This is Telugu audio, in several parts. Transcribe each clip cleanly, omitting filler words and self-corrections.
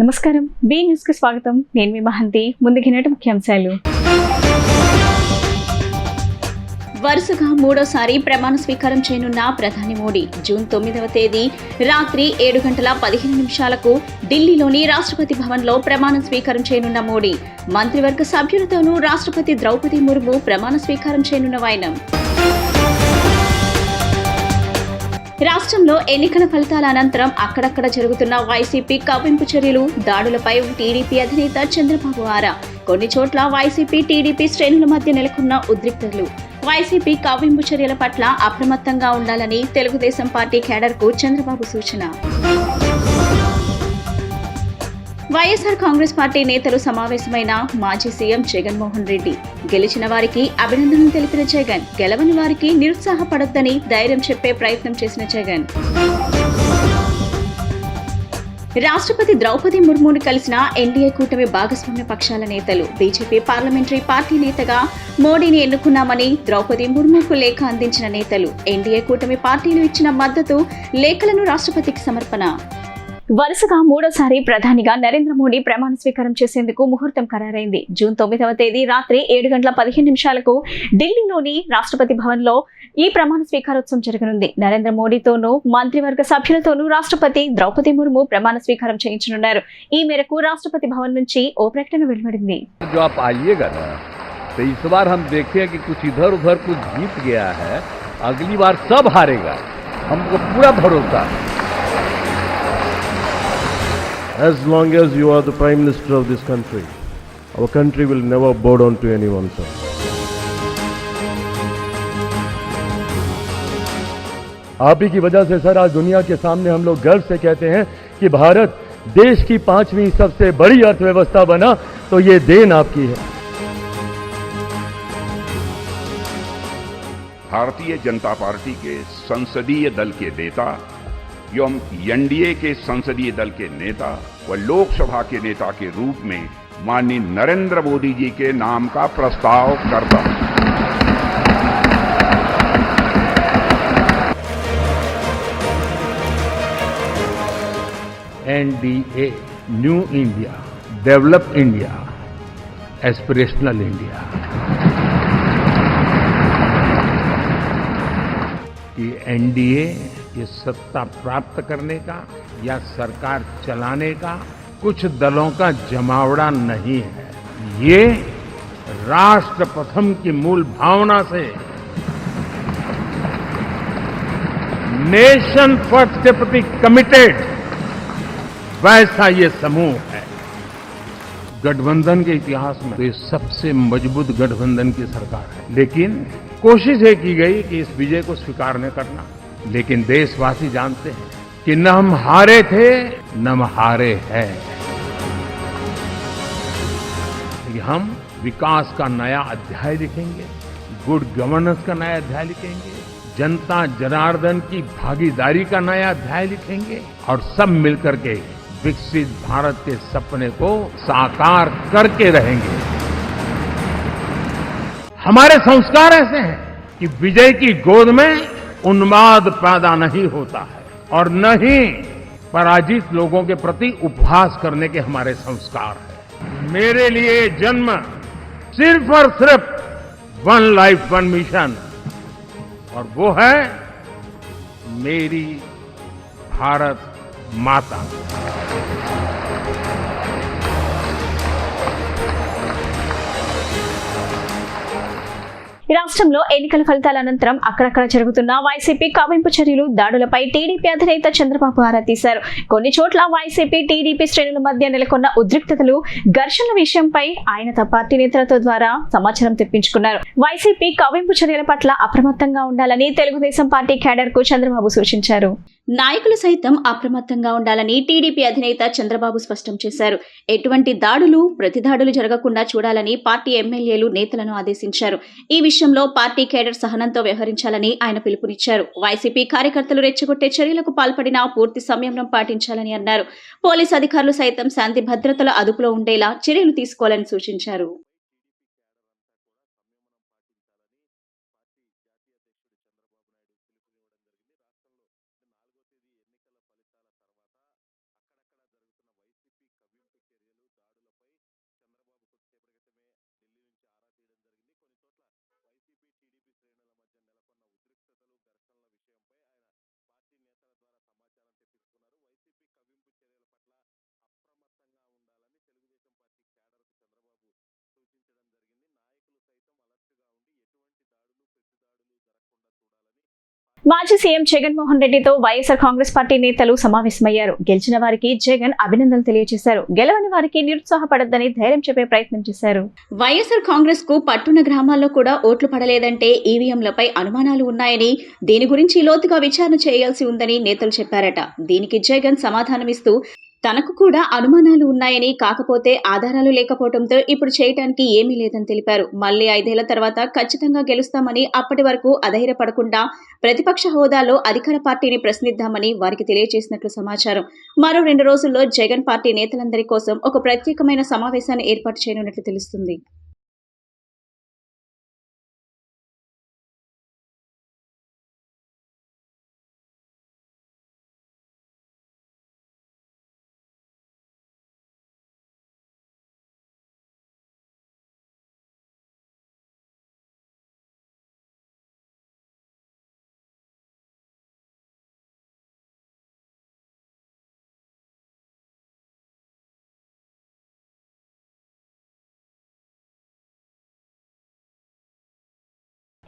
నమస్కారం బి న్యూస్ కి స్వాగతం నేను మీ మహంతి ముందుకినటి ముఖ్యాంశాలు వరుసగా మూడోసారి ప్రమాణ స్వీకారం చేయనున్న ప్రధాని మోడీ జూన్ 9వ తేదీ రాత్రి 7:15 ఢిల్లీలోని రాష్ట్రపతి భవన్లో ప్రమాణ స్వీకారం చేయనున్న మోడీ మంత్రివర్గ సభ్యులతోనూ రాష్ట్రపతి ద్రౌపది ముర్ము ప్రమాణ స్వీకారం చేయనున్న వైనం రాష్ట్రంలో ఎన్నికల ఫలితాల అనంతరం అక్కడక్కడ జరుగుతున్న వైసీపీ కవ్వింపు చర్యలు దాడులపై టీడీపీ అధినేత చంద్రబాబు ఆరా కొన్ని చోట్ల వైసీపీ టీడీపీ శ్రేణుల మధ్య నెలకొన్న ఉద్రిక్తతలు వైసీపీ కవ్వింపు చర్యల పట్ల అప్రమత్తంగా ఉండాలని తెలుగుదేశం పార్టీ కేడర్కు చంద్రబాబు సూచన వైఎస్ఆర్ కాంగ్రెస్ పార్టీ నేతలు సమావేశమైన మాజీ సీఎం జగన్మోహన్ రెడ్డి గెలిచిన వారికి అభినందనలు తెలిపిన జగన్ గెలవని వారికి నిరుత్సాహపడొద్దని ధైర్యం చెప్పే ప్రయత్నం చేసిన జగన్ రాష్ట్రపతి ద్రౌపది ముర్మును కలిసిన ఎన్డీఏ కూటమి భాగస్వామ్య పక్షాల నేతలు బీజేపీ పార్లమెంటరీ పార్టీ నేతగా మోడీని ఎన్నుకున్నామని ద్రౌపది ముర్ముకు లేఖ అందించిన నేతలు ఎన్డీఏ కూటమి పార్టీలు ఇచ్చిన మద్దతు లేఖలను రాష్ట్రపతికి సమర్పణ వరుసగా మూడోసారి ప్రధానిగా నరేంద్ర మోడీ ప్రమాణ స్వీకారం చేసేందుకు ముహూర్తం ఖరారైంది జూన్ 9వ తేదీ రాత్రి 7:15 ఢిల్లీలోని రాష్ట్రపతి భవన్లో ఈ ప్రమాణ స్వీకారోత్సవం జరగనుంది నరేంద్ర మోడీతోనూ మంత్రివర్గ సభ్యులతోనూ రాష్ట్రపతి ద్రౌపది ముర్ము ప్రమాణ స్వీకారం చేయించనున్నారు ఈ మేరకు రాష్ట్రపతి భవన్ నుంచి ఓ ప్రకటన వెలువడింది तो इस बार हम देखें कि कुछ इधर उधर कुछ जीत गया है, अगली बार सब हारेगा, हमको पूरा भरोसा है। As long as you are the Prime Minister of this country, our country will never bow down to anyone, sir. आप ही की वजह से सर आज दुनिया के सामने हम लोग गर्व से कहते हैं कि भारत देश की 5वीं सबसे बड़ी अर्थव्यवस्था बना, तो ये देन आपकी है। भारतीय जनता पार्टी के संसदीय दल के नेता एवं एनडीए के संसदीय दल के नेता व लोकसभा के नेता के रूप में माननीय नरेंद्र मोदी जी के नाम का प्रस्ताव करता हूं। NDA new India, develop India, aspirational India, ये एनडीए ये सत्ता प्राप्त करने का या सरकार चलाने का कुछ दलों का जमावड़ा नहीं है, ये राष्ट्र प्रथम की मूल भावना से नेशन फर्स्ट के प्रति कमिटेड वैसा ये समूह है। गठबंधन के इतिहास में तो ये सबसे मजबूत गठबंधन की सरकार है, लेकिन कोशिश ये की गई कि इस विजय को स्वीकार न करना, लेकिन देशवासी जानते हैं कि न हम हारे थे न हम हारे हैं। हम विकास का नया अध्याय लिखेंगे, गुड गवर्नेंस का नया अध्याय लिखेंगे, जनता जनार्दन की भागीदारी का नया अध्याय लिखेंगे और सब मिलकर के विकसित भारत के सपने को साकार करके रहेंगे। हमारे संस्कार ऐसे हैं कि विजय की गोद में उन्माद पैदा नहीं होता है और न ही पराजित लोगों के प्रति उपहास करने के हमारे संस्कार है। मेरे लिए जन्म सिर्फ और सिर्फ वन लाइफ वन मिशन, और वो है मेरी भारत माता। రాష్ట్రంలో ఎన్నికల ఫలితాల అనంతరం అక్కడక్కడ జరుగుతున్న వైసీపీ కవ్వింపు చర్యలు దాడులపై టీడీపీ అధినేత చంద్రబాబు ఆరా తీశారు కొన్ని చోట్ల వైసీపీ టీడీపీ శ్రేణుల మధ్య నెలకొన్న ఉద్రిక్తతలు ఘర్షణల విషయంపై ఆయన తమ పార్టీ నేతలతో ద్వారా సమాచారం తెప్పించుకున్నారు వైసీపీ కవ్వింపు చర్యల పట్ల అప్రమత్తంగా ఉండాలని తెలుగుదేశం పార్టీ కేడర్ కు చంద్రబాబు సూచించారు నాయకులు సైతం అప్రమత్తంగా ఉండాలని టీడీపీ అధినేత చంద్రబాబు స్పష్టం చేశారు ఎటువంటి దాడులు ప్రతిదాడులు జరగకుండా చూడాలని పార్టీ ఎమ్మెల్యేలు నేతలను ఆదేశించారు ఈ విషయంలో పార్టీ కేడర్ సహనంతో వ్యవహరించాలని ఆయన పిలుపునిచ్చారు వైసీపీ కార్యకర్తలు రెచ్చగొట్టే చర్యలకు పాల్పడినా పూర్తి సంయమనం పాటించాలని అన్నారు పోలీసు అధికారులు సైతం శాంతి భద్రతల అదుపులో ఉండేలా చర్యలు తీసుకోవాలని సూచించారు మాజీ సీఎం జగన్మోహన్ రెడ్డితో వైఎస్ఆర్ కాంగ్రెస్ పార్టీ నేతలు సమావేశమయ్యారు. గెలిచిన వారికి జగన్ అభినందనలు తెలియజేశారు. గెలవని వారికి నిరుత్సాహపడద్దని ధైర్యం చెప్పే ప్రయత్నం చేశారు. వైఎస్ఆర్ కాంగ్రెస్ కు పట్టున్న గ్రామాల్లో కూడా ఓట్లు పడలేదంటే ఈవీఎంలపై అనుమానాలు ఉన్నాయని, దీని గురించి లోతుగా విచారణ చేయాల్సి ఉందని నేతలు చెప్పారట. దీనికి జగన్ సమాధానమిస్తూ తనకు కూడా అనుమానాలు ఉన్నాయని, కాకపోతే ఆధారాలు లేకపోవడంతో ఇప్పుడు చేయటానికి ఏమీ లేదని తెలిపారు. మళ్లీ 5 ఏళ్ల తర్వాత ఖచ్చితంగా గెలుస్తామని, అప్పటి వరకు అధైర్యపడకుండా ప్రతిపక్ష హోదాలో అధికార పార్టీని ప్రశ్నిద్దామని వారికి తెలియజేసినట్లు సమాచారం. మరో 2 రోజుల్లో జగన్ పార్టీ నేతలందరి కోసం ఒక ప్రత్యేకమైన సమావేశాన్ని ఏర్పాటు చేయనున్నట్లు తెలుస్తుంది.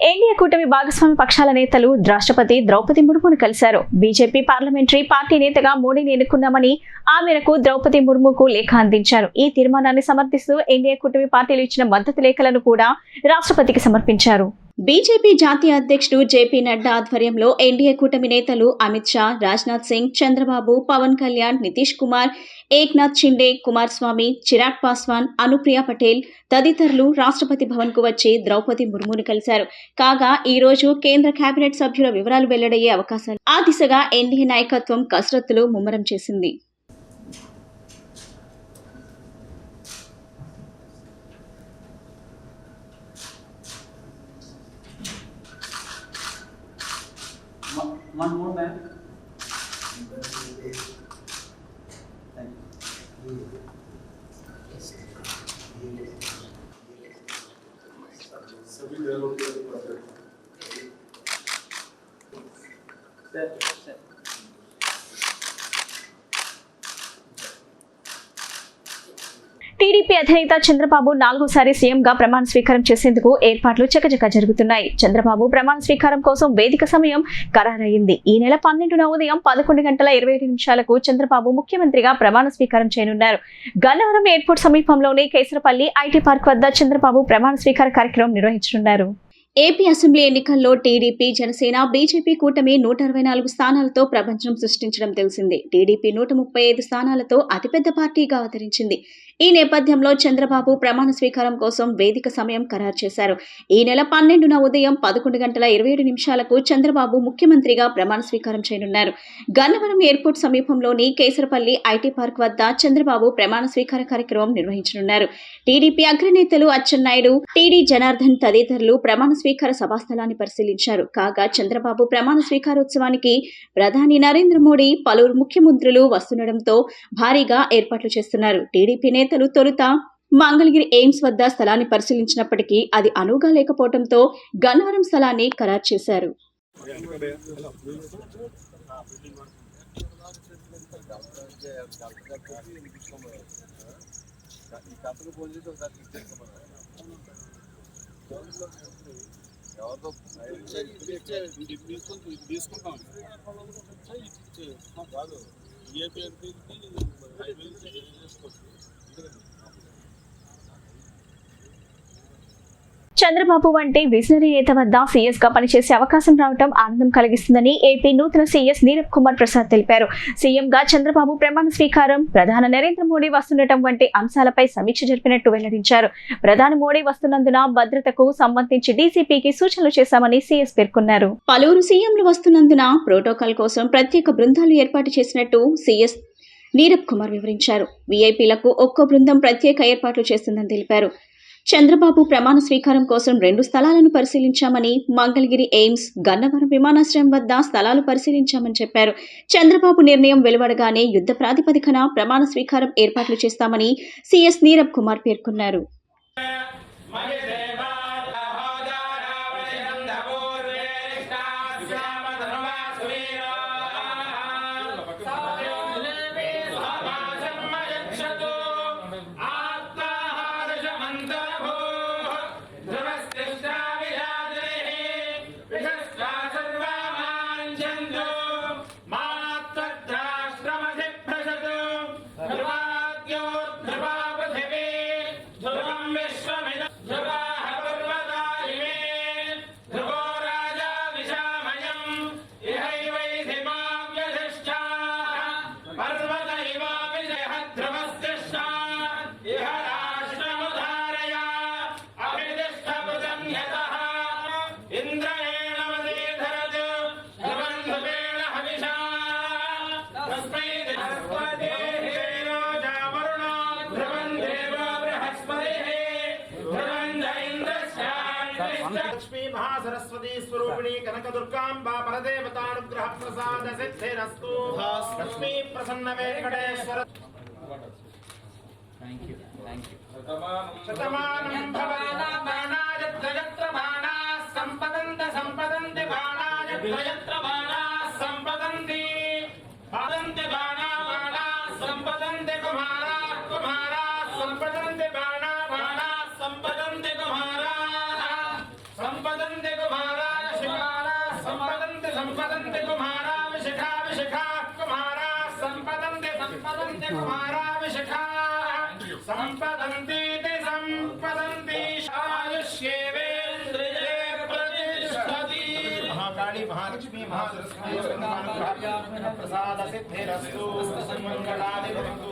ఎన్డీఏ కూటమి భాగస్వామి పక్షాల నేతలు రాష్ట్రపతి ద్రౌపది ముర్మును కలిశారు. బీజేపీ పార్లమెంటరీ పార్టీ నేతగా మోడీని ఎన్నుకున్నామని, ఆ మేరకు ద్రౌపది ముర్ముకు లేఖ అందించారు. ఈ తీర్మానాన్ని సమర్థిస్తూ ఎన్డీఏ కూటమి పార్టీలు ఇచ్చిన మద్దతు లేఖలను కూడా రాష్ట్రపతికి సమర్పించారు. బీజేపీ జాతీయ అధ్యక్షుడు జేపీ నడ్డా ఆధ్వర్యంలో ఎన్డీఏ కూటమి నేతలు అమిత్ షా, రాజ్నాథ్ సింగ్, చంద్రబాబు, పవన్ కళ్యాణ్, నితీష్ కుమార్, ఏక్నాథ్ షిండే, కుమారస్వామి, చిరాగ్ పాస్వాన్, అనుప్రియ పటేల్ తదితరులు రాష్ట్రపతి భవన్ కు వచ్చి ద్రౌపది ముర్మును కలిశారు. కాగా ఈ రోజు కేంద్ర కేబినెట్ సభ్యుల వివరాలు వెల్లడయ్యే అవకాశాలు. ఆ దిశగా ఎన్డీఏ నాయకత్వం కసరత్తులు ముమ్మరం చేసింది. One more, ma'am. Sir. TDP అధినేత చంద్రబాబు 4వసారి సీఎంగా ప్రమాణ స్వీకారం చేసేందుకు ఏర్పాట్లు చకచకా జరుగుతున్నాయి. చంద్రబాబు ప్రమాణ స్వీకారం కోసం వేదిక సమయం ఖరారయ్యింది. ఈ నెల 12న ఉదయం 11:27 చంద్రబాబు ముఖ్యమంత్రిగా ప్రమాణ స్వీకారం చేయనున్నారు. గన్నవరం ఎయిర్పోర్ట్ సమీపంలోని కేసరపల్లి ఐటీ పార్క్ వద్ద చంద్రబాబు ప్రమాణ స్వీకార కార్యక్రమం నిర్వహించనున్నారు. ఏపీ అసెంబ్లీ ఎన్నికల్లో టీడీపీ, జనసేన, బీజేపీ కూటమి 164 స్థానాలతో ప్రపంచం సృష్టించడం తెలిసిందే. టీడీపీ 135 స్థానాలతో అతిపెద్ద పార్టీగా అవతరించింది. ఈ నేపథ్యంలో చంద్రబాబు ప్రమాణ స్వీకారం కోసం వేదిక సమయం ఖరారు చేశారు. ఈ నెల 12న ఉదయం 11:27 చంద్రబాబు ముఖ్యమంత్రిగా ప్రమాణ స్వీకారం చేయనున్నారు. గన్నవరం ఎయిర్పోర్ట్ సమీపంలోని కేసరపల్లి ఐటీ పార్క్ వద్ద చంద్రబాబు ప్రమాణ స్వీకార కార్యక్రమం నిర్వహించనున్నారు. టీడీపీ అగ్రనేతలు అచ్చెన్నాయుడు, టీడీ జనార్దన్ తదితరులు ప్రమాణ స్వీకార సభాస్థలాన్ని పరిశీలించారు. కాగా చంద్రబాబు ప్రమాణ స్వీకారోత్సవానికి ప్రధాని నరేంద్ర మోడీ, పలువురు ముఖ్యమంత్రులు వస్తుండటంతో భారీగా ఏర్పాట్లు చేస్తున్నారు. టీడీపీ నేతలు తొలుత మంగళగిరి ఎయిమ్స్ వద్ద స్థలాన్ని పరిశీలించినప్పటికీ అది అనువుగా లేకపోవడంతో గన్నవరం స్థలాన్ని ఖరారు చేశారు. చంద్రబాబు వంటి విజనరీ నేత వద్ద సీఎస్ గా పనిచేసే అవకాశం రావడం ఆనందం కలిగిస్తుందని ఏపీ నూతన సీఎస్ నీరబ్ కుమార్ ప్రసాద్ తెలిపారు. సీఎం గా చంద్రబాబు ప్రమాణ స్వీకారం, ప్రధాని నరేంద్ర మోడీ వస్తుండటం వంటి అంశాలపై సమీక్ష జరిపినట్టు వెల్లడించారు. ప్రధాని మోడీ వస్తున్నందున భద్రతకు సంబంధించి డీసీపీకి సూచనలు చేశామని సీఎస్ పేర్కొన్నారు. పలువురు సీఎంలు వస్తున్నందున ప్రోటోకాల్ కోసం ప్రత్యేక బృందాలు ఏర్పాటు చేసినట్టు సీఎస్ నీరబ్ కుమార్ వివరించారు. వీఐపీలకు ఒక్కో బృందం ప్రత్యేక ఏర్పాట్లు చేస్తుందని తెలిపారు. చంద్రబాబు ప్రమాణ స్వీకారం కోసం 2 స్థలాలను పరిశీలించామని, మంగళగిరి ఎయిమ్స్, గన్నవరం విమానాశ్రయం వద్ద స్థలాలు పరిశీలించామని చెప్పారు. చంద్రబాబు నిర్ణయం వెలువడగానే యుద్ధ ప్రాతిపదికన ప్రమాణ స్వీకారం ఏర్పాట్లు చేస్తామని సీఎస్ నీరబ్ కుమార్ పేర్కొన్నారు. सरस्वती स्वरूपिणी कनकदुर्गाम्बा परदेवतानुग्रह प्रसाद सिद्धिरस्तु लक्ष्मी प्रसन्न वेंकटेश्वर Thank you. शतमानं भवनाय त्रयत्र बाणा संपदन्ते बाणाय त्रयत्र बाणा संपदन्ति बाणा संपदन्ते कुमारा संपदन्ते बाणा संपदन्ते कुमारा शिकारा संपदन्ते कुमारा शिखा कुमारा संपदन्ते कुमारा शिखा संपदन्ति आयुष्येवेन्द्रिये प्रतिष्ठति महाकाली महालक्ष्मी महासरस्वती प्रसाद सिद्धिरस्तु मंगलानि भवन्तु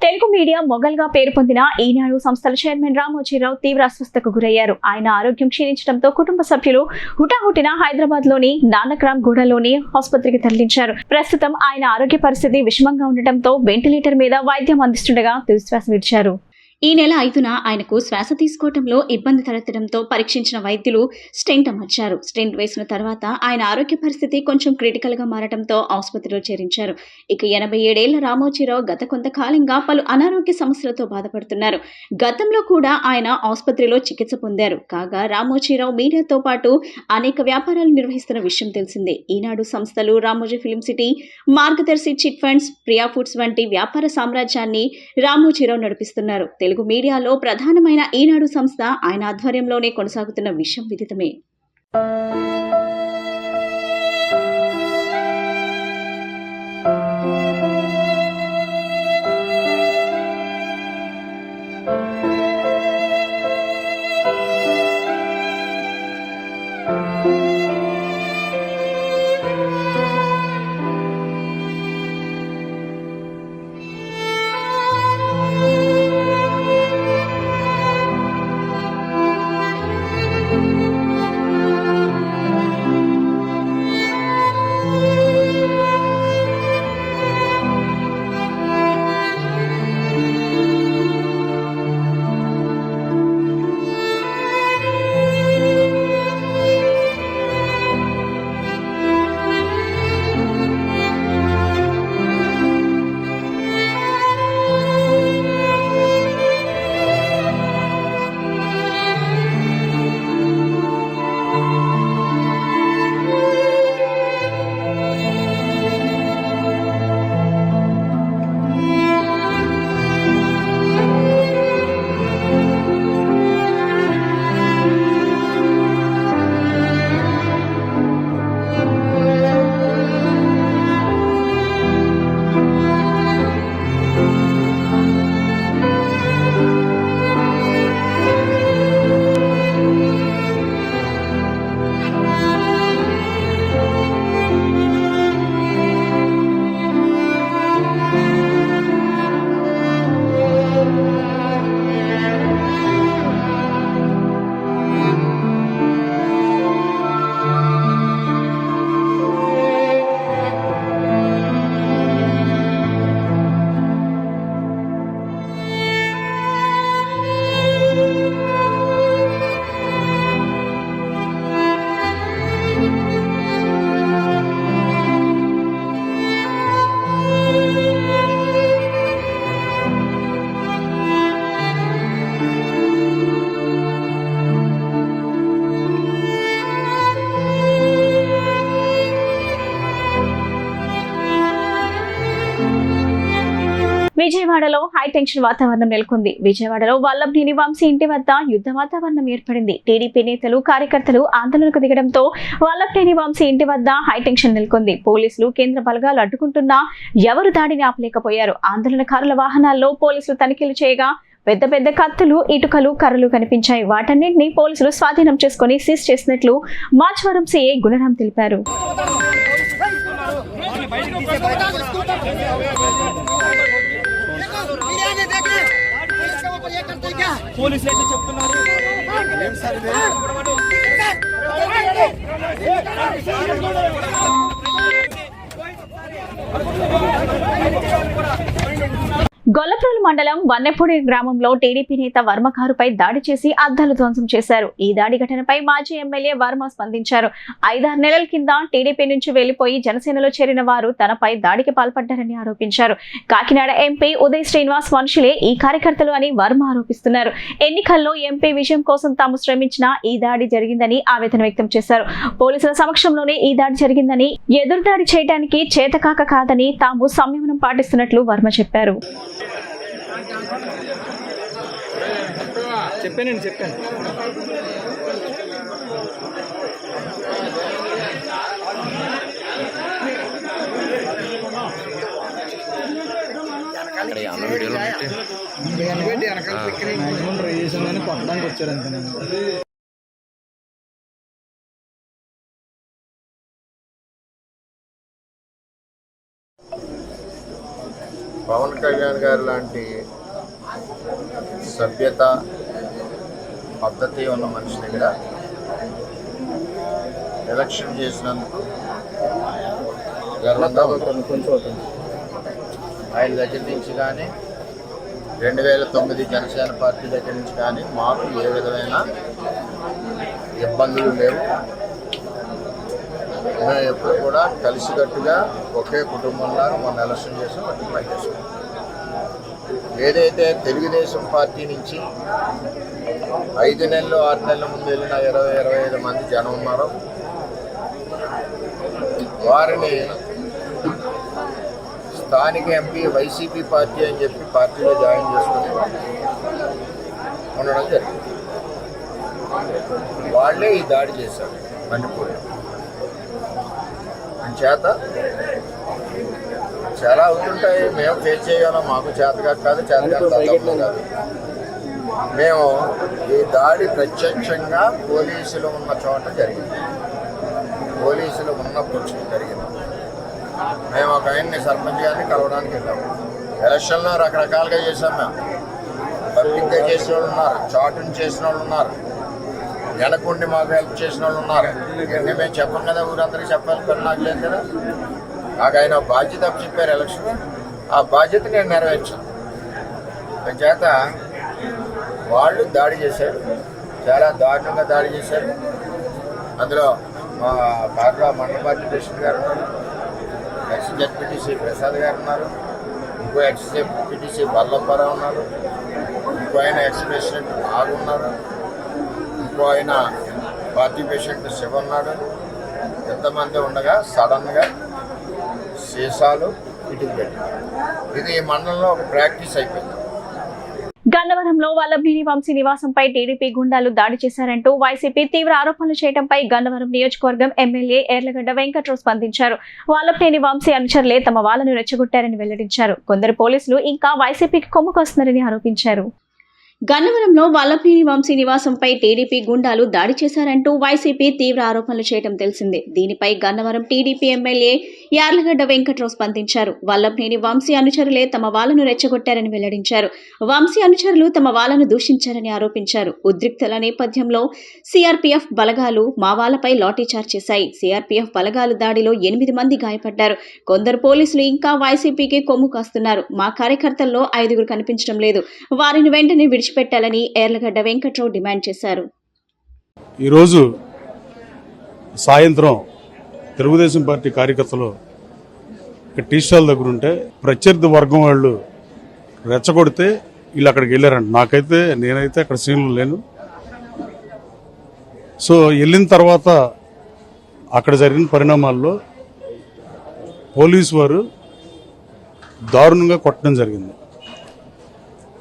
తెలుగు మీడియా మొగల్గా పేరు పొందిన ఈనాడు సంస్థల చైర్మన్ రామోజీరావు తీవ్ర అస్వస్థతకు గురయ్యారు. ఆయన ఆరోగ్యం క్షీణించడంతో కుటుంబ సభ్యులు హుటాహుటిన హైదరాబాద్ లోని నానక్రామ్ గూడలోని ఆసుపత్రికి తరలించారు. ప్రస్తుతం ఆయన ఆరోగ్య పరిస్థితి విషమంగా ఉండటంతో వెంటిలేటర్ మీద వైద్యం అందిస్తుండగా తుదిశ్వాస విడిచారు. ఈ నెల 5న ఆయనకు శ్వాస తీసుకోవడంలో ఇబ్బంది తలెత్తడంతో పరీక్షించిన వైద్యులు స్టెంట్ అమర్చారు. స్టెంట్ వేసిన తర్వాత ఆయన ఆరోగ్య పరిస్థితి కొంచెం క్రిటికల్ గా మారడంతో ఆసుపత్రిలో చేరించారు. ఇక 87 ఏళ్ల రామోజీరావు గత కొంతకాలంగా పలు అనారోగ్య సమస్యలతో బాధపడుతున్నారు. గతంలో కూడా ఆయన ఆసుపత్రిలో చికిత్స పొందారు. కాగా రామోజీరావు మీడియాతో పాటు అనేక వ్యాపారాలు నిర్వహిస్తున్న విషయం తెలిసిందే. ఈనాడు సంస్థలు, రామోజీ ఫిల్మ్ సిటీ, మార్గదర్శి చిట్ ఫండ్స్, ప్రియా ఫుడ్స్ వంటి వ్యాపార సామ్రాజ్యాన్ని రామోజీరావు నడిపిస్తున్నారు. తెలుగు మీడియాలో ప్రధానమైన ఈనాడు సంస్థ ఆయన ఆధ్వర్యంలోనే కొనసాగుతున్న విషయం విదితమే. విజయవాడలో హైటెన్షన్ వాతావరణం నెలకొంది. విజయవాడలో వల్లభనేని వంశీ ఇంటి వద్ద యుద్ధ వాతావరణం ఏర్పడింది. టీడీపీ నేతలు, కార్యకర్తలు ఆందోళనకు దిగడంతో వల్లభనేని వంశీ ఇంటి వద్ద హైటెన్షన్ నెలకొంది. పోలీసులు, కేంద్ర బలగాలు అడ్డుకుంటున్నా ఎవరు దాడిని ఆపలేకపోయారు. ఆందోళనకారుల వాహనాల్లో పోలీసులు తనిఖీలు చేయగా పెద్ద పెద్ద కత్తులు, ఇటుకలు, కర్రలు కనిపించాయి. వాటన్నింటినీ పోలీసులు స్వాధీనం చేసుకుని సీజ్ చేసినట్లు మాచవరం సీఐ గుణరాం తెలిపారు. పోలీసులు అయితే చెప్తున్నారు గొల్లప్రోలు మండలం వన్నెపూడి గ్రామంలో టీడీపీ నేత వర్మ కారుపై దాడి చేసి అద్దాలు ధ్వంసం చేశారు. ఈ దాడి ఘటనపై మాజీ ఎమ్మెల్యే వర్మ స్పందించారు. 5-6 నెలల కింద టీడీపీ నుంచి వెళ్లిపోయి జనసేనలో చేరిన వారు తనపై దాడికి పాల్పడ్డారని ఆరోపించారు. కాకినాడ ఎంపీ ఉదయ్ శ్రీనివాస్ మనుషులే ఈ కార్యకర్తలు అని వర్మ ఆరోపిస్తున్నారు. ఎన్నికల్లో ఎంపీ విజయం కోసం తాము శ్రమించినా ఈ దాడి జరిగిందని ఆవేదన వ్యక్తం చేశారు. పోలీసుల సమక్షంలోనే ఈ దాడి జరిగిందని, ఎదురుదాడి చేయడానికి చేతకాక కాదని తాము సంయమనం పాటిస్తున్నట్లు వర్మ చెప్పారు. చెప్పాను కొట్టడానికి వచ్చారంతే. పవన్ కళ్యాణ్ గారు లాంటి సభ్యత పద్ధతి ఉన్న మనిషి దగ్గర ఎలక్షన్ చేసినందుకు గర్వంగా ఆయన దగ్గర నుంచి కానీ 2009 జనసేన పార్టీ దగ్గర నుంచి కానీ మాకు ఏ విధమైన ఇబ్బందులు లేవు. మేము ఎప్పుడు కూడా కలిసికట్టుగా ఒకే కుటుంబంలాగా మొన్న ఎలక్షన్ చేసాం, అటు పనిచేసాం. ఏదైతే తెలుగుదేశం పార్టీ నుంచి 5 నెలలు 6 నెలల ముందు వెళ్ళిన 20-25 మంది జనం ఉన్నారో వారిని స్థానిక ఎంపీ వైసీపీ పార్టీ అని చెప్పి పార్టీలో జాయిన్ చేసుకుని ఉండడం జరిగింది. వాళ్ళే ఈ దాడి చేశారు మణిపూర్లో. చేత చాలా అవుతుంటాయి, మేము ఫేస్ చేయాలో మాకు చేతగా కాదు, చేతగా కాదు. మేము ఈ దాడి ప్రత్యక్షంగా పోలీసులు ఉన్న చోట జరిగింది, పోలీసులు ఉన్నప్పుడు జరిగింది. మేము ఒక ఆయన్ని సర్పంచ్ గారిని కలవడానికి వెళ్ళాము. ఎలక్షన్లో రకరకాలుగా చేసాం. మేము పబ్లిక్గా చేసిన వాళ్ళు ఉన్నారు, చాటుని చేసిన వాళ్ళు ఉన్నారు, వెనకుండి మాకు హెల్ప్ చేసిన వాళ్ళు ఉన్నారు. ఇవన్నీ మేము చెప్పం కదా, ఊరందరికీ చెప్పాలి, పని నాకు లేదు కదా. నాకు ఆయన బాధ్యత చెప్పారు ఎలక్షన్, ఆ బాధ్యత నేను నెరవేర్చాను. చేత వాళ్ళు దాడి చేశారు, చాలా దారుణంగా దాడి చేశారు. అందులో మా పార్టీ మండల పార్టీ ప్రెసిడెంట్ గారు ఉన్నారు, ఎక్స్ జెడ్పీటీసీ ప్రసాద్ గారు ఉన్నారు, ఇంకో ఎక్స్ జెడ్పీటీసీ వల్లభరావు ఉన్నారు, ఇంకో ఆయన ఎక్స్ ప్రెసిడెంట్ నాగు ఉన్నారు, ఇంకో ఆయన పార్టీ ప్రెసిడెంట్ శివ ఉన్నాడు. ఎంతమంది ఉండగా సడన్గా సీసాలు ఇటుకు పెట్టారు. ఇది మండలంలో ఒక ప్రాక్టీస్ అయిపోయింది. గన్నవరంలో వల్లభనేని వంశీ నివాసంపై టీడీపీ గుండాలు దాడి చేశారంటూ వైసీపీ తీవ్ర ఆరోపణలు చేయడంపై గన్నవరం నియోజకవర్గం ఎమ్మెల్యే ఏర్లగడ్డ వెంకట్రావు స్పందించారు. వల్లభనేని వంశీ అనుచరులే తమ వాళ్లను రెచ్చగొట్టారని వెల్లడించారు. కొందరు పోలీసులు ఇంకా వైసీపీకి కొమ్ముకొస్తున్నారని ఆరోపించారు. గన్నవరంలో వల్లభనేని వంశీ నివాసంపై టీడీపీ గుండాలు దాడి చేశారంటూ వైసీపీ తీవ్ర ఆరోపణలు చేయడం తెలిసిందే. దీనిపై గన్నవరం టీడీపీ ఎమ్మెల్యే యార్లగడ్డ వెంకట్రావు స్పందించారు. వల్లభనేని వంశీ అనుచరులే తమ వాళ్లను రెచ్చగొట్టారని వెల్లడించారు. వంశీ అనుచరులు తమ వాళ్లను దూషించారని ఆరోపించారు. ఉద్రిక్తల నేపథ్యంలో సీఆర్పీఎఫ్ బలగాలు మా వాళ్లపై లాఠీచార్జ్ చేశాయి. సీఆర్పీఎఫ్ బలగాలు దాడిలో 8 మంది గాయపడ్డారు. కొందరు పోలీసులు ఇంకా వైసీపీకి కొమ్ము కాస్తున్నారు. మా కార్యకర్తల్లో 5 కనిపించడం లేదు, వారిని వెంటనే విడిచిపెట్టాలని ఏర్లగడ్డ వెంకట్రావు డిమాండ్ చేశారు. ఈరోజు సాయంత్రం తెలుగుదేశం పార్టీ కార్యకర్తలు టీ స్టాల్ దగ్గర ఉంటే ప్రత్యర్థి వర్గం వాళ్ళు రెచ్చగొడితే వీళ్ళు అక్కడికి వెళ్ళారంట. నేనైతే అక్కడ సీన్లు లేను. సో వెళ్ళిన తర్వాత అక్కడ జరిగిన పరిణామాల్లో పోలీసు వారు దారుణంగా కొట్టడం జరిగింది.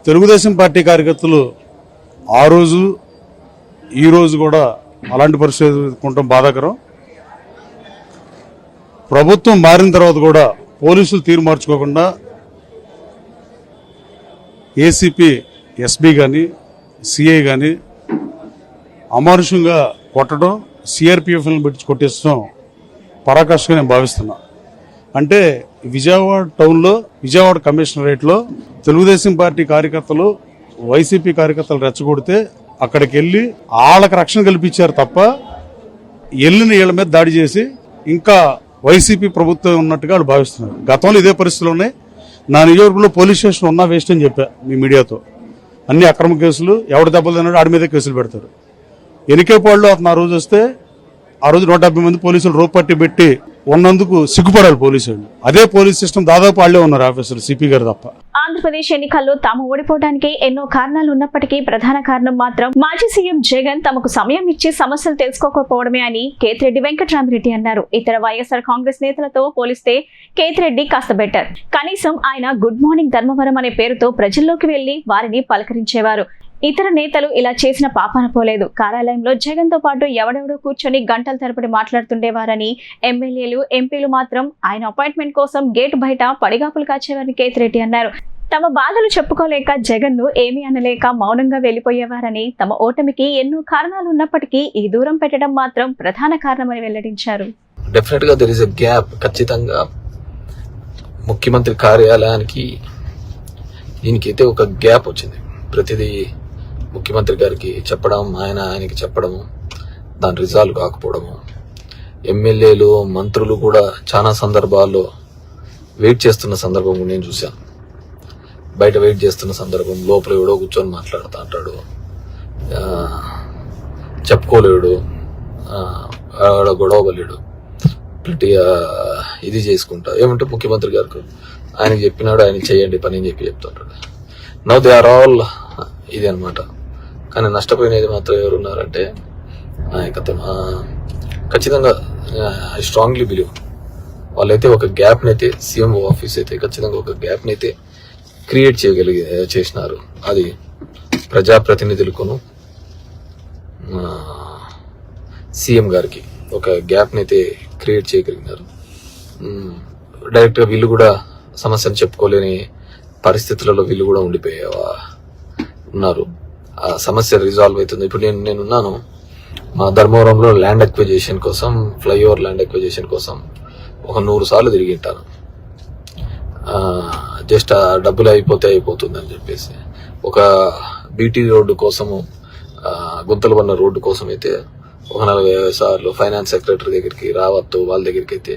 తెలుగుదేశం పార్టీ కార్యకర్తలు ఆ రోజు ఈ రోజు కూడా అలాంటి పరిస్థితి ఎదుర్కొనడం బాధాకరం. ప్రభుత్వం మారిన తర్వాత కూడా పోలీసులు తీరు మార్చుకోకుండా ఏసీపీ ఎస్పీ కానీ సిఐ కానీ అమానుషంగా కొట్టడం, సిఆర్పీఎఫ్లను పెట్టి కొట్టేస్తడం పరాకాష్ఠగా నేను భావిస్తున్నా. అంటే విజయవాడ టౌన్లో విజయవాడ కమిషనరేట్లో తెలుగుదేశం పార్టీ కార్యకర్తలు వైసీపీ కార్యకర్తలు రెచ్చగొడితే అక్కడికి వెళ్ళి వాళ్ళకి రక్షణ కల్పించారు తప్ప వెళ్ళిన వీళ్ళ మీద దాడి చేసి ఇంకా వైసీపీ ప్రభుత్వం ఉన్నట్టుగా వాళ్ళు భావిస్తున్నారు. గతంలో ఇదే పరిస్థితులు ఉన్నాయి. నా నియోజకవర్గంలో పోలీస్ స్టేషన్ ఉన్నా వేస్ట్ అని చెప్పా మీ మీడియాతో. అన్ని అక్రమ కేసులు, ఎవడు దెబ్బలు తిన్నాడు ఆడి మీదే కేసులు పెడతారు. ఎనికేపాడులో అతను ఆ రోజు వస్తే ఆ రోజు 170 మంది పోలీసులు రోపట్టి పెట్టి ఉన్నందుకు సిగ్గుపడాలి పోలీసులు. అదే పోలీస్ సిస్టమ్ దాదాపు వాళ్లే ఉన్నారు ఆఫీసర్లు, సిపి గారు తప్ప. ఆంధ్రప్రదేశ్ ఎన్నికల్లో తాము ఓడిపోవడానికి ఎన్నో కారణాలు ఉన్నప్పటికీ ప్రధాన కారణం మాత్రం మాజీ సీఎం జగన్ తమకు సమయం ఇచ్చి సమస్యలు తెలుసుకోకపోవడమే అని కేతిరెడ్డి వెంకటరామిరెడ్డి అన్నారు. ఇతర వైఎస్ఆర్ కాంగ్రెస్ నేతలతో పోలిస్తే కేతిరెడ్డి కాస్త బెటర్. కనీసం ఆయన గుడ్ మార్నింగ్ ధర్మవరం అనే పేరుతో ప్రజల్లోకి వెళ్లి వారిని పలకరించేవారు. ఇతర నేతలు ఇలా చేసిన పాపాన పోలేదు. కార్యాలయంలో జగన్ తో పాటు ఎవడెవడో కూర్చొని గంటల తరబడి మాట్లాడుతుండేవారని, ఎమ్మెల్యేలు ఎంపీలు మాత్రం ఆయన అపాయింట్మెంట్ కోసం గేటు బయట పడిగాపులు కాచేవారని కేతిరెడ్డి అన్నారు. తమ బాధలు చెప్పుకోలేక జగన్ ను ఏమీ అనలేక మౌనంగా వెళ్లిపోయేవారని, తమ ఓటమికి ఎన్నో కారణాలు ఉన్నప్పటికీ ఈ దూరం పెట్టడం మాత్రం ప్రధాన కారణమని వెల్లడించారు. డెఫినెట్ గా దేర్ ఇస్ ఎ గ్యాప్. ఖచ్చితంగా ముఖ్యమంత్రి కార్యాలయానికి దీనికైతే ఒక గ్యాప్ వచ్చింది. ప్రతిదీ ముఖ్యమంత్రి గారికి చెప్పడం, ఆయనకి చెప్పడము, దాని రిజాల్వ్ కాకపోవడము. ఎమ్మెల్యేలు మంత్రులు కూడా చాలా సందర్భాల్లో వెయిట్ చేస్తున్న సందర్భం నేను చూశాను. బయట వెయిట్ చేస్తున్న సందర్భం, లోపల ఎవడో కూర్చొని మాట్లాడుతూ అంటాడు, చెప్పుకోలేడు, గొడవలేడు, ఇది చేసుకుంటా ఏమంటే ముఖ్యమంత్రి గారికి ఆయనకి చెప్పినాడు, ఆయన చేయండి పని అని చెప్పి చెప్తుంటాడు. నౌ దే ఆర్ ఆల్ ఇది అనమాట. కానీ నష్టపోయినది మాత్రం ఎవరున్నారంటే నాయకత్వం. ఖచ్చితంగా ఐ స్ట్రాంగ్లీ బిలీవ్ వాళ్ళైతే ఒక గ్యాప్ నైతే, సీఎం ఆఫీస్ అయితే ఖచ్చితంగా ఒక గ్యాప్ నైతే క్రియేట్ చేసినారు. అది ప్రజాప్రతినిధులకును సీఎం గారికి ఒక గ్యాప్ నైతే క్రియేట్ చేయగలిగినారు. డైరెక్ట్ గా వీళ్ళు కూడా సమస్యను చెప్పుకోలేని పరిస్థితులలో వీళ్ళు కూడా ఉన్నారు. ఆ సమస్య రిజాల్వ్ అవుతుంది. ఇప్పుడు నేనున్నాను మా ధర్మవరంలో ల్యాండ్ అక్విజిషన్ కోసం, ఫ్లైఓవర్ ల్యాండ్ అక్విజిషన్ కోసం ఒక 100 సార్లు తిరిగింటాను. జస్ట్ ఆ డబ్బులు అయిపోతుంది అని చెప్పేసి. ఒక బీటీ రోడ్డు కోసము, గుంతలు పడిన రోడ్డు కోసం అయితే ఒక 40 సార్లు ఫైనాన్స్ సెక్రటరీ దగ్గరికి, రావత్తు వాళ్ళ దగ్గరికి అయితే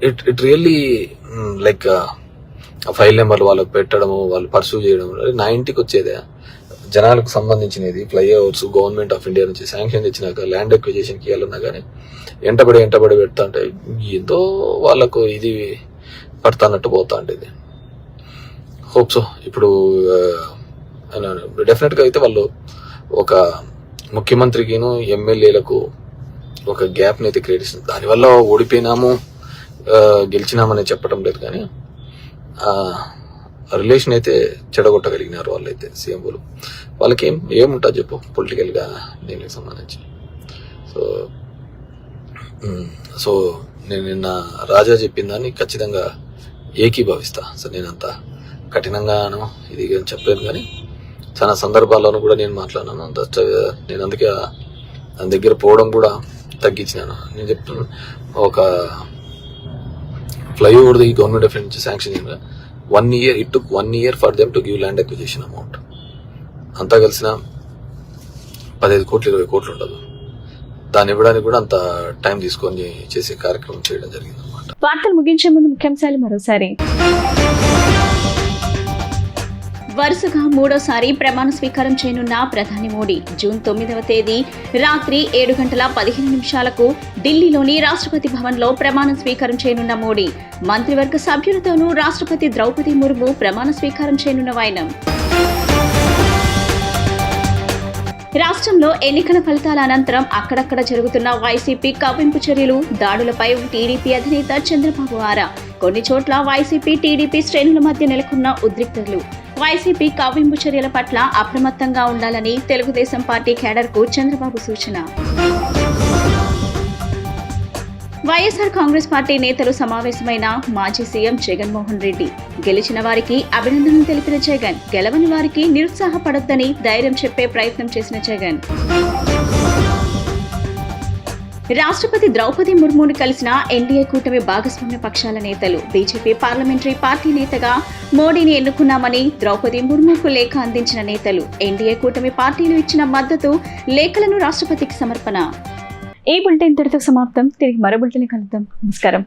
ఇట్ రియల్లీ లైక్ ఆ ఫైల్ నెంబర్లు వాళ్ళకి పెట్టడము, వాళ్ళు పర్సూ చేయడం. నా ఇంటికి వచ్చేదే జనాలకు సంబంధించినది ఫ్లైఓవర్స్ గవర్నమెంట్ ఆఫ్ ఇండియా నుంచి శాంక్షన్ ఇచ్చినాక ల్యాండ్ అక్విజిషన్ కి వెళ్ళినా కానీ ఎంటబడి పెడతా అంటే ఏదో వాళ్ళకు ఇది పడతానట్టు పోతా అంటే హోప్ సో. ఇప్పుడు డెఫినెట్ గా అయితే వాళ్ళు ఒక ముఖ్యమంత్రికిను ఎమ్మెల్యేలకు ఒక గ్యాప్ ని అయితే క్రియేట్ చేసింది. దానివల్ల ఓడిపోయినాము గెలిచినామని చెప్పడం లేదు, కానీ రిలేషన్ అయితే చెడగొట్టగలిగినారు వాళ్ళైతే సీఎంలు. వాళ్ళకి ఏముంటుంది చెప్పు పొలిటికల్ గా దీనికి సంబంధించి. సో నేను నిన్న రాజా చెప్పిన దాన్ని ఖచ్చితంగా ఏకీభవిస్తా. సో నేను అంత కఠినంగాను ఇది చెప్పలేను, కానీ చాలా సందర్భాల్లోనూ కూడా నేను మాట్లాడినాను. నేను అందుకే దాని దగ్గర పోవడం కూడా తగ్గించినాను. నేను చెప్తున్నాను, ఒక flyover the government of India sanction 1 year, it took 1 year for them to give land acquisition amount. అంతా కలిసిన 15 కోట్లు 20 కోట్లు ఉండదు. దాన్ని ఇవ్వడానికి కూడా అంత టైం తీసుకొని చేసే కార్యక్రమం చేయడం జరిగింది అన్నమాట. వార్తలు ముగించే ముందు ముఖ్యాంశాలు మరోసారి. వరుసగా 3వ ప్రమాణ స్వీకారం చేయనున్న ప్రధాని మోడీ జూన్ 9వ తేదీ రాత్రి 7:15 ఢిల్లీలోని రాష్ట్రపతి భవన్లో ప్రమాణ స్వీకారం చేయనున్న మోడీ మంత్రివర్గ సభ్యులతోనూ రాష్ట్రపతి ద్రౌపది ముర్ము ప్రమాణ స్వీకారం చేయనున్న వైనం. రాష్ట్రంలో ఎన్నికల ఫలితాల అనంతరం అక్కడక్కడ జరుగుతున్న వైసీపీ కవ్వింపు చర్యలు, దాడులపై టీడీపీ అధినేత చంద్రబాబు ఆరా. కొన్ని చోట్ల వైసీపీ టీడీపీ శ్రేణుల మధ్య నెలకొన్న ఉద్రిక్తతలు. వైసీపీ కవ్వింపు చర్యల పట్ల అప్రమత్తంగా ఉండాలని తెలుగుదేశం పార్టీ కేడర్కు చంద్రబాబు సూచన. వైఎస్ఆర్ కాంగ్రెస్ పార్టీ నేతలు సమావేశమైన మాజీ సీఎం జగన్మోహన్ రెడ్డి. గెలిచిన వారికి అభినందనలు తెలిపిన జగన్, గెలవని వారికి నిరుత్సాహపడొద్దని ధైర్యం చెప్పే ప్రయత్నం చేసిన జగన్. రాష్ట్రపతి ద్రౌపది ముర్మును కలిసిన ఎన్డీఏ కూటమి భాగస్వామ్య పక్షాల నేతలు. బీజేపీ పార్లమెంటరీ పార్టీ నేతగా మోడీని ఎన్నుకున్నామని ద్రౌపది ముర్ముకు లేఖ అందించిన నేతలు. ఎన్డీఏ కూటమి పార్టీలు ఇచ్చిన మద్దతు లేఖలను రాష్ట్రపతికి సమర్పణ. ఈ బులెటిన్ ఇంతటితో సమాప్తం. తిరిగి మరో బులెటిన్ కలుద్దాం. నమస్కారం.